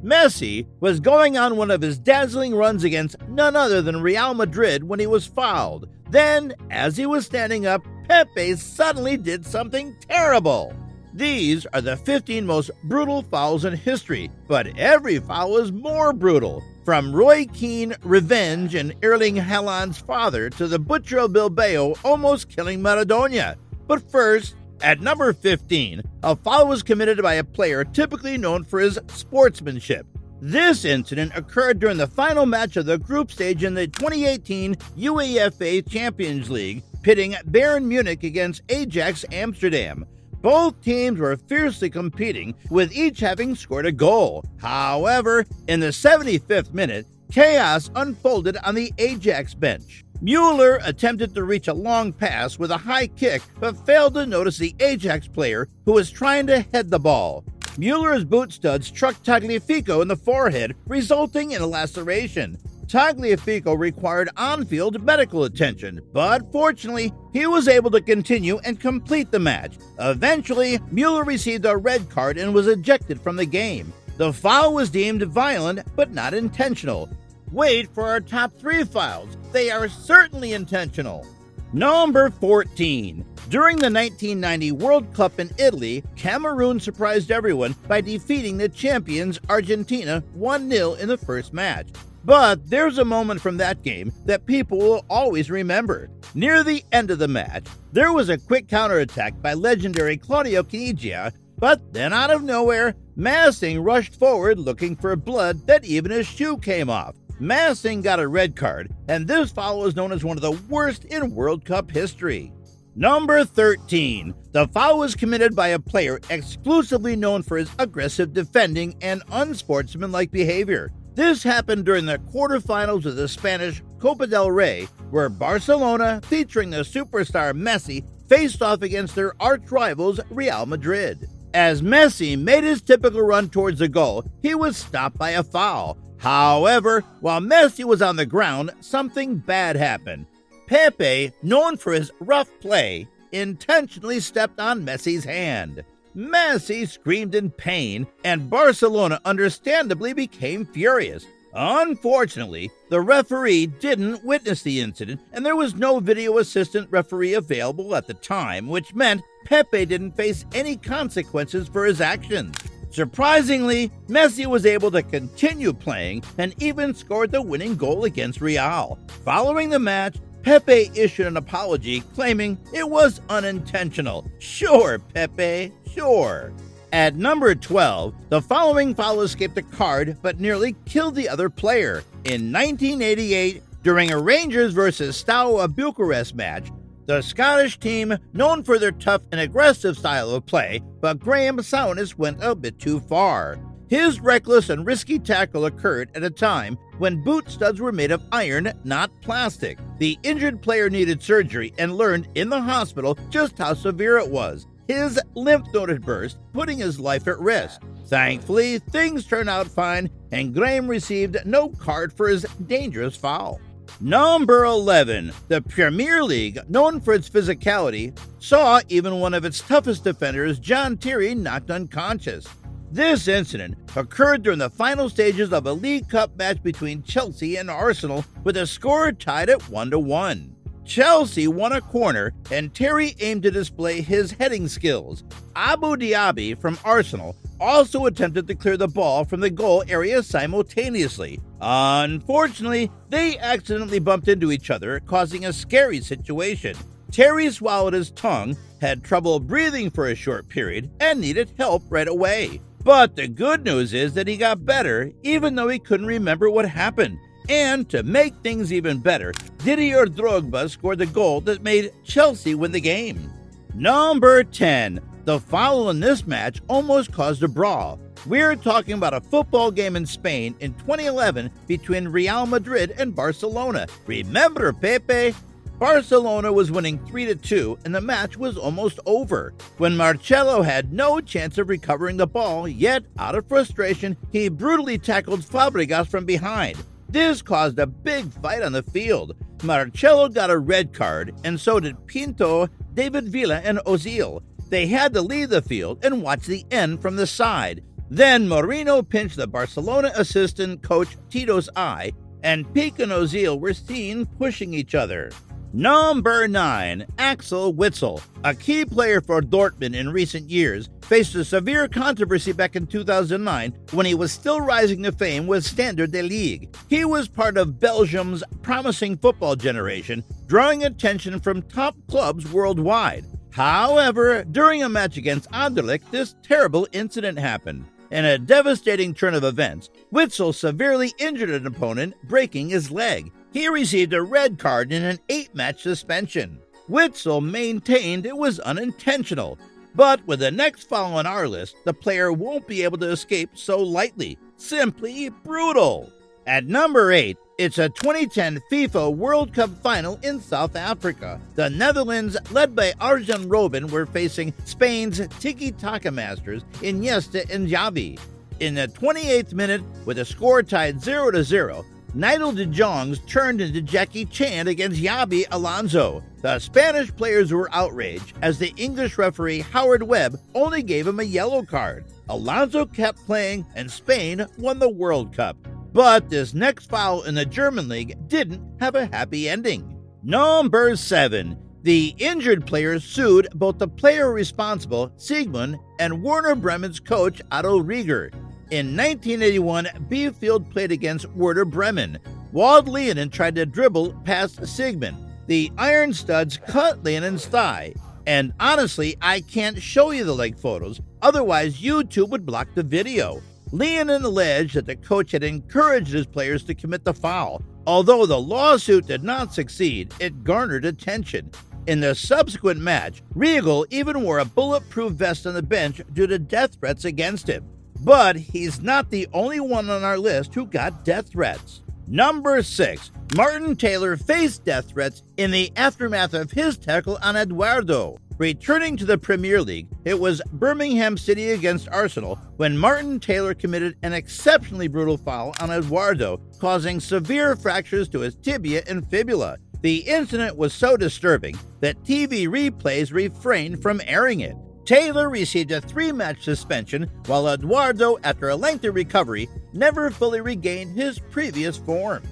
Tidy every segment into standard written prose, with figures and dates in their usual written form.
Messi was going on one of his dazzling runs against none other than Real Madrid when he was fouled. Then, as he was standing up, Pepe suddenly did something terrible. These are the 15 most brutal fouls in history, but every foul is more brutal. From Roy Keane revenge and Erling Haaland's father to the Butcher of Bilbao almost killing Maradona. But first, at number 15, a foul was committed by a player typically known for his sportsmanship. This incident occurred during the final match of the group stage in the 2018 UEFA Champions League, pitting Bayern Munich against Ajax Amsterdam. Both teams were fiercely competing, with each having scored a goal. However, in the 75th minute, chaos unfolded on the Ajax bench. Mueller attempted to reach a long pass with a high kick, but failed to notice the Ajax player who was trying to head the ball. Mueller's boot stud struck Tagliafico in the forehead, resulting in a laceration. Tagliafico required on-field medical attention, but fortunately, he was able to continue and complete the match. Eventually, Mueller received a red card and was ejected from the game. The foul was deemed violent, but not intentional. Wait for our top 3 fouls. They are certainly intentional. Number 14. During the 1990 World Cup in Italy, Cameroon surprised everyone by defeating the champions Argentina 1-0 in the first match. But there's a moment from that game that people will always remember. Near the end of the match, there was a quick counterattack by legendary Claudio Caniggia, but then out of nowhere, Massing rushed forward looking for blood that even his shoe came off. Massing got a red card, and this foul is known as one of the worst in World Cup history. Number 13. The foul was committed by a player exclusively known for his aggressive defending and unsportsmanlike behavior. This happened during the quarterfinals of the Spanish Copa del Rey, where Barcelona, featuring the superstar Messi, faced off against their arch-rivals Real Madrid. As Messi made his typical run towards the goal, he was stopped by a foul. However, while Messi was on the ground, something bad happened. Pepe, known for his rough play, intentionally stepped on Messi's hand. Messi screamed in pain, and Barcelona understandably became furious. Unfortunately, the referee didn't witness the incident, and there was no video assistant referee available at the time, which meant Pepe didn't face any consequences for his actions. Surprisingly, Messi was able to continue playing and even scored the winning goal against Real. Following the match, Pepe issued an apology, claiming it was unintentional. Sure, Pepe, sure. At number 12, the following foul escaped a card but nearly killed the other player. In 1988, during a Rangers vs Steaua Bucharest match, the Scottish team, known for their tough and aggressive style of play, but Graham Souness went a bit too far. His reckless and risky tackle occurred at a time when boot studs were made of iron, not plastic. The injured player needed surgery and learned in the hospital just how severe it was. His lymph node had burst, putting his life at risk. Thankfully, things turned out fine, and Graham received no card for his dangerous foul. Number 11. The Premier League, known for its physicality, saw even one of its toughest defenders, John Terry, knocked unconscious. This incident occurred during the final stages of a League Cup match between Chelsea and Arsenal, with the score tied at 1-1. Chelsea won a corner, and Terry aimed to display his heading skills. Abu Dhabi from Arsenal also attempted to clear the ball from the goal area simultaneously. Unfortunately, they accidentally bumped into each other, causing a scary situation. Terry swallowed his tongue, had trouble breathing for a short period, and needed help right away. But the good news is that he got better, even though he couldn't remember what happened. And to make things even better, Didier Drogba scored the goal that made Chelsea win the game. Number 10. The foul in this match almost caused a brawl. We're talking about a football game in Spain in 2011 between Real Madrid and Barcelona. Remember, Pepe? Barcelona was winning 3-2, and the match was almost over, when Marcelo had no chance of recovering the ball, yet, out of frustration, he brutally tackled Fabregas from behind. This caused a big fight on the field. Marcelo got a red card, and so did Pinto, David Villa, and Ozil. They had to leave the field and watch the end from the side. Then Moreno pinched the Barcelona assistant coach Tito's eye, and Pique and Ozil were seen pushing each other. Number 9. Axel Witsel, a key player for Dortmund in recent years, faced a severe controversy back in 2009 when he was still rising to fame with Standard de Liège. He was part of Belgium's promising football generation, drawing attention from top clubs worldwide. However, during a match against Anderlecht, this terrible incident happened. In a devastating turn of events, Witsel severely injured an opponent, breaking his leg. He received a red card and an 8-match suspension. Witsel maintained it was unintentional, but with the next foul on our list, the player won't be able to escape so lightly. Simply brutal. At number 8, it's a 2010 FIFA World Cup final in South Africa. The Netherlands, led by Arjen Robben, were facing Spain's tiki-taka masters Iniesta and Xavi. In the 28th minute, with the score tied 0-0, Nigel de Jongs turned into Jackie Chan against Xabi Alonso. The Spanish players were outraged as the English referee Howard Webb only gave him a yellow card. Alonso kept playing and Spain won the World Cup. But this next foul in the German league didn't have a happy ending. Number 7. The injured players sued both the player responsible, Sigmund, and Werder Bremen's coach, Otto Rieger. In 1981, Bielefeld played against Werder Bremen. Wald Leonin tried to dribble past Sigmund. The iron studs cut Leonin's thigh. And honestly, I can't show you the leg photos, otherwise YouTube would block the video. Leonin alleged that the coach had encouraged his players to commit the foul. Although the lawsuit did not succeed, it garnered attention. In the subsequent match, Riegel even wore a bulletproof vest on the bench due to death threats against him. But he's not the only one on our list who got death threats. Number 6. Martin Taylor faced death threats in the aftermath of his tackle on Eduardo. Returning to the Premier League, it was Birmingham City against Arsenal when Martin Taylor committed an exceptionally brutal foul on Eduardo, causing severe fractures to his tibia and fibula. The incident was so disturbing that TV replays refrained from airing it. Taylor received a 3-match suspension, while Eduardo, after a lengthy recovery, never fully regained his previous form.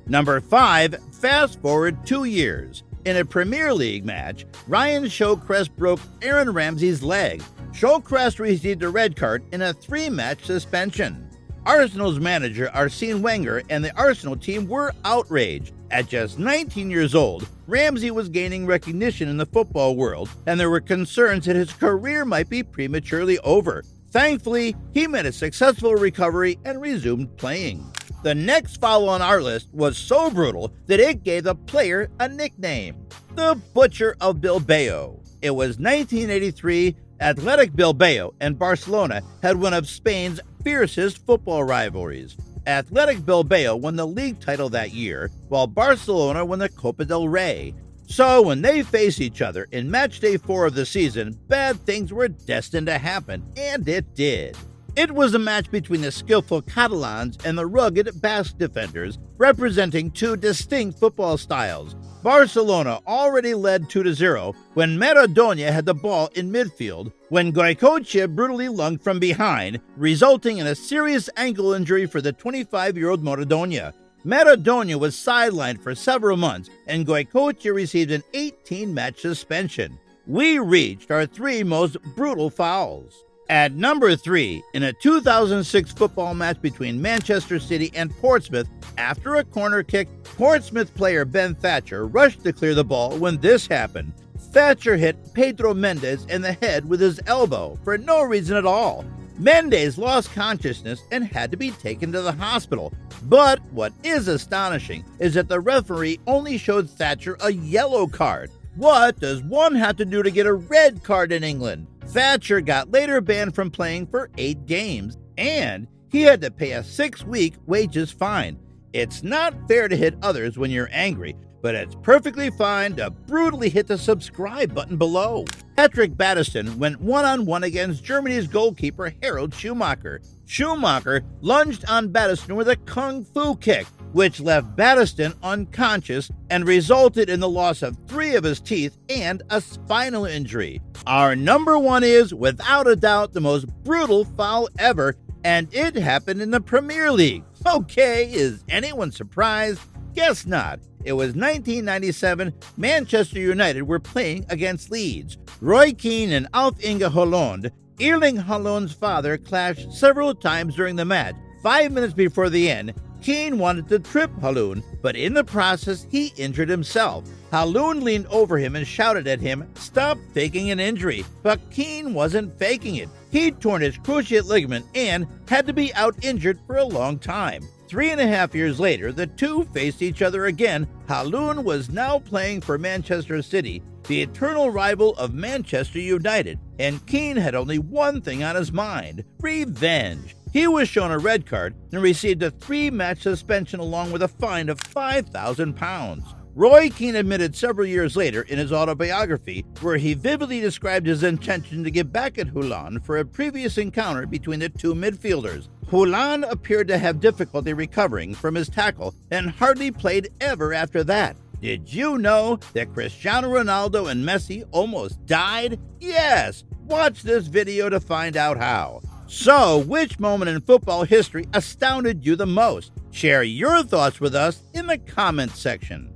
Number 5. Fast forward 2 years. In a Premier League match, Ryan Shawcrest broke Aaron Ramsey's leg. Shawcrest received a red card in a 3-match suspension. Arsenal's manager Arsene Wenger and the Arsenal team were outraged. At just 19 years old, Ramsey was gaining recognition in the football world, and there were concerns that his career might be prematurely over. Thankfully, he made a successful recovery and resumed playing. The next foul on our list was so brutal that it gave the player a nickname, the Butcher of Bilbao. It was 1983. Athletic Bilbao and Barcelona had one of Spain's fiercest football rivalries. Athletic Bilbao won the league title that year, while Barcelona won the Copa del Rey. So when they faced each other in match day 4 of the season, bad things were destined to happen, and it did. It was a match between the skillful Catalans and the rugged Basque defenders, representing two distinct football styles. Barcelona already led 2-0 when Maradona had the ball in midfield, when Goicoechea brutally lunged from behind, resulting in a serious ankle injury for the 25-year-old Maradona. Maradona was sidelined for several months, and Goicoechea received an 18-match suspension. We reached our 3 most brutal fouls. At number 3, in a 2006 football match between Manchester City and Portsmouth, after a corner kick, Portsmouth player Ben Thatcher rushed to clear the ball when this happened. Thatcher hit Pedro Mendes in the head with his elbow for no reason at all. Mendes lost consciousness and had to be taken to the hospital. But what is astonishing is that the referee only showed Thatcher a yellow card. What does one have to do to get a red card in England? Thatcher got later banned from playing for 8 games, and he had to pay a 6-week wages fine. It's not fair to hit others when you're angry, but it's perfectly fine to brutally hit the subscribe button below. Patrick Battiston went one-on-one against Germany's goalkeeper Harald Schumacher. Schumacher lunged on Battiston with a kung fu kick, which left Battiston unconscious and resulted in the loss of 3 of his teeth and a spinal injury. Our number 1 is, without a doubt, the most brutal foul ever, And it happened in the Premier League. Okay, is anyone surprised? Guess not. It was 1997. Manchester United were playing against Leeds. Roy Keane and Alf-Inge Haaland, Erling Haaland's father, clashed several times during the match. 5 minutes before the end, Keane wanted to trip Haaland, but in the process, he injured himself. Haaland leaned over him and shouted at him, "Stop faking an injury." But Keane wasn't faking it. He'd torn his cruciate ligament and had to be out injured for a long time. 3.5 years later, the two faced each other again. Haaland was now playing for Manchester City, the eternal rival of Manchester United, and Keane had only one thing on his mind: revenge. He was shown a red card and received a 3-match suspension along with a fine of £5,000. Roy Keane admitted several years later in his autobiography, where he vividly described his intention to get back at Haaland for a previous encounter between the two midfielders. Haaland appeared to have difficulty recovering from his tackle and hardly played ever after that. Did you know that Cristiano Ronaldo and Messi almost died? Yes! Watch this video to find out how. So, which moment in football history astounded you the most? Share your thoughts with us in the comments section.